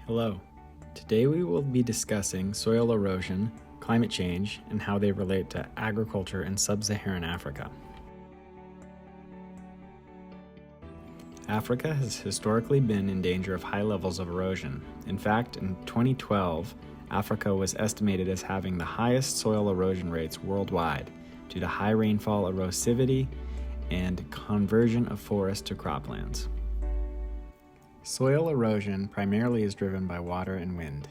Hello. Today we will be discussing soil erosion, climate change, and how they relate to agriculture in Sub-Saharan Africa. Africa has historically been in danger of high levels of erosion. In fact, in 2012, Africa was estimated as having the highest soil erosion rates worldwide due to high rainfall erosivity and conversion of forest to croplands. Soil erosion primarily is driven by water and wind.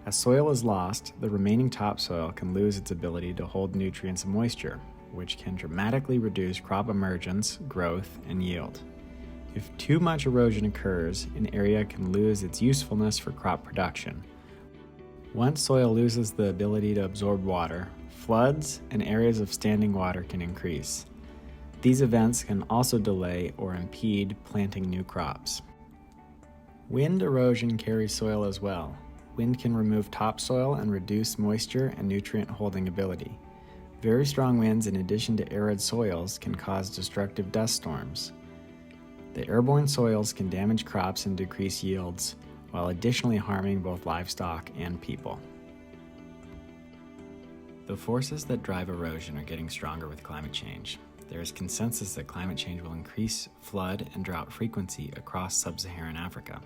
As soil is lost, the remaining topsoil can lose its ability to hold nutrients and moisture, which can dramatically reduce crop emergence, growth, and yield. If too much erosion occurs, an area can lose its usefulness for crop production. Once soil loses the ability to absorb water, floods and areas of standing water can increase. These events can also delay or impede planting new crops. Wind erosion carries soil as well. Wind can remove topsoil and reduce moisture and nutrient holding ability. Very strong winds, in addition to arid soils, can cause destructive dust storms. The airborne soils can damage crops and decrease yields, while additionally harming both livestock and people. The forces that drive erosion are getting stronger with climate change. There is consensus that climate change will increase flood and drought frequency across Sub-Saharan Africa.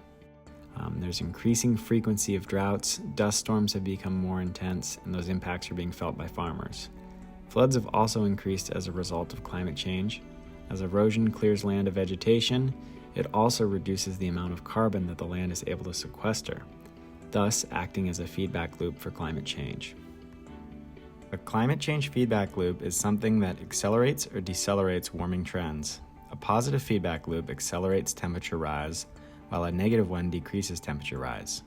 There's increasing frequency of droughts, dust storms have become more intense, and those impacts are being felt by farmers. Floods have also increased as a result of climate change. As erosion clears land of vegetation, it also reduces the amount of carbon that the land is able to sequester, thus acting as a feedback loop for climate change. A climate change feedback loop is something that accelerates or decelerates warming trends. A positive feedback loop accelerates temperature rise, while a negative one decreases temperature rise.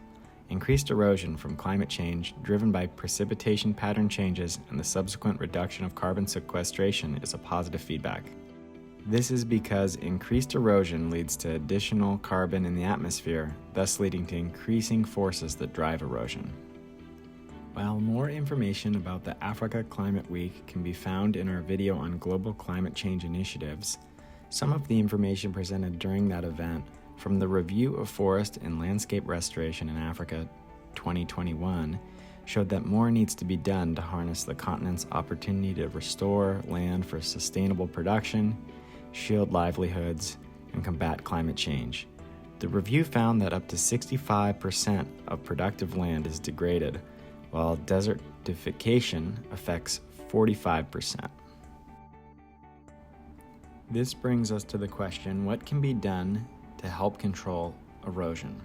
Increased erosion from climate change, driven by precipitation pattern changes and the subsequent reduction of carbon sequestration, is a positive feedback. This is because increased erosion leads to additional carbon in the atmosphere, thus leading to increasing forces that drive erosion. While more information about the Africa Climate Week can be found in our video on global climate change initiatives, some of the information presented during that event from the Review of Forest and Landscape Restoration in Africa 2021 showed that more needs to be done to harness the continent's opportunity to restore land for sustainable production, shield livelihoods, and combat climate change. The review found that up to 65% of productive land is degraded, while desertification affects 45%. This brings us to the question, what can be done to help control erosion?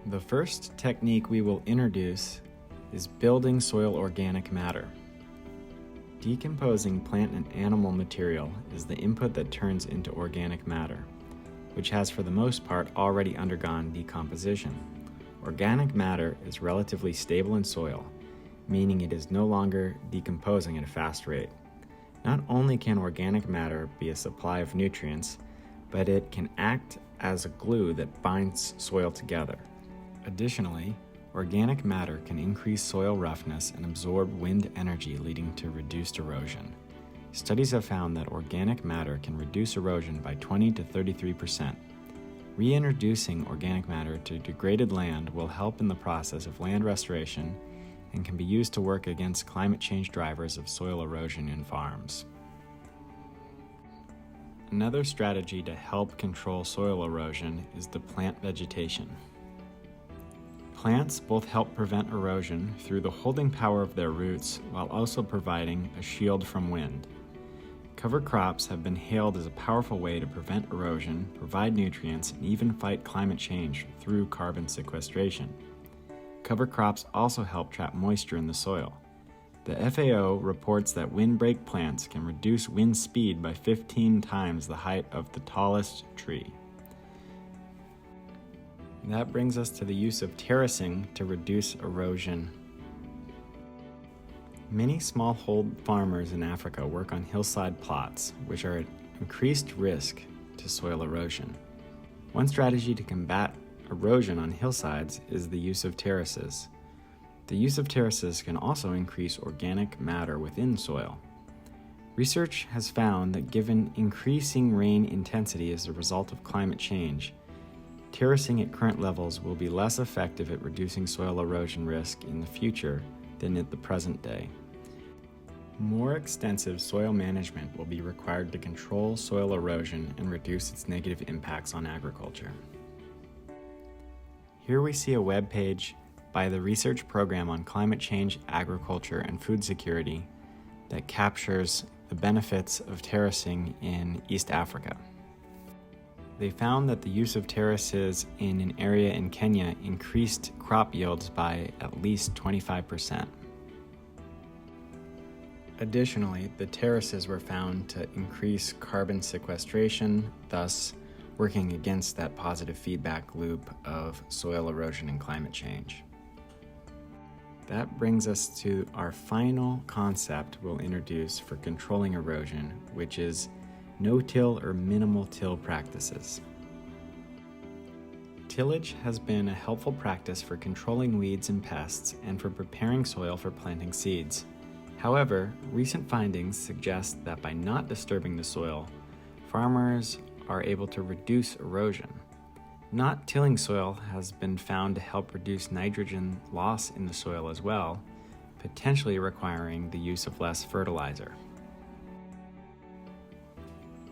The first technique we will introduce is building soil organic matter. Decomposing plant and animal material is the input that turns into organic matter, which has for the most part already undergone decomposition. Organic matter is relatively stable in soil, meaning it is no longer decomposing at a fast rate. Not only can organic matter be a supply of nutrients, but it can act as a glue that binds soil together. Additionally, organic matter can increase soil roughness and absorb wind energy, leading to reduced erosion. Studies have found that organic matter can reduce erosion by 20 to 33%. Reintroducing organic matter to degraded land will help in the process of land restoration and can be used to work against climate change drivers of soil erosion in farms. Another strategy to help control soil erosion is to plant vegetation. Plants both help prevent erosion through the holding power of their roots while also providing a shield from wind. Cover crops have been hailed as a powerful way to prevent erosion, provide nutrients, and even fight climate change through carbon sequestration. Cover crops also help trap moisture in the soil. The FAO reports that windbreak plants can reduce wind speed by 15 times the height of the tallest tree. That brings us to the use of terracing to reduce erosion. Many smallhold farmers in Africa work on hillside plots, which are at increased risk to soil erosion. One strategy to combat erosion on hillsides is the use of terraces. The use of terraces can also increase organic matter within soil. Research has found that given increasing rain intensity as a result of climate change, Terracing at current levels will be less effective at reducing soil erosion risk in the future than at the present day. More extensive soil management will be required to control soil erosion and reduce its negative impacts on agriculture. Here we see a web page by the Research Program on Climate Change, Agriculture, and Food Security that captures the benefits of terracing in East Africa. They found that the use of terraces in an area in Kenya increased crop yields by at least 25%. Additionally, the terraces were found to increase carbon sequestration, thus working against that positive feedback loop of soil erosion and climate change. That brings us to our final concept we'll introduce for controlling erosion, which is no-till or minimal till practices. Tillage has been a helpful practice for controlling weeds and pests and for preparing soil for planting seeds. However, recent findings suggest that by not disturbing the soil, farmers are able to reduce erosion. Not tilling soil has been found to help reduce nitrogen loss in the soil as well, potentially requiring the use of less fertilizer.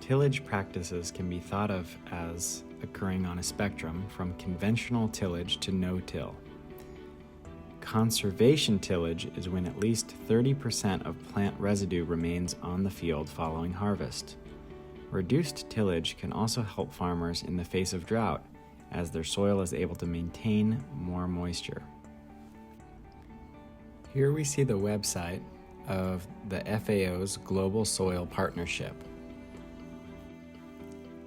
Tillage practices can be thought of as occurring on a spectrum from conventional tillage to no-till. Conservation tillage is when at least 30% of plant residue remains on the field following harvest. Reduced tillage can also help farmers in the face of drought, as their soil is able to maintain more moisture. Here we see the website of the FAO's Global Soil Partnership.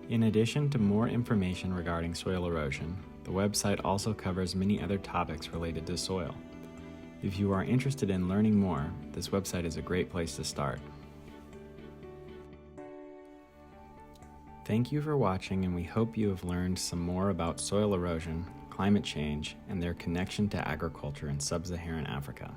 In addition to more information regarding soil erosion, the website also covers many other topics related to soil. If you are interested in learning more, this website is a great place to start. Thank you for watching, and we hope you have learned some more about soil erosion, climate change, and their connection to agriculture in Sub-Saharan Africa.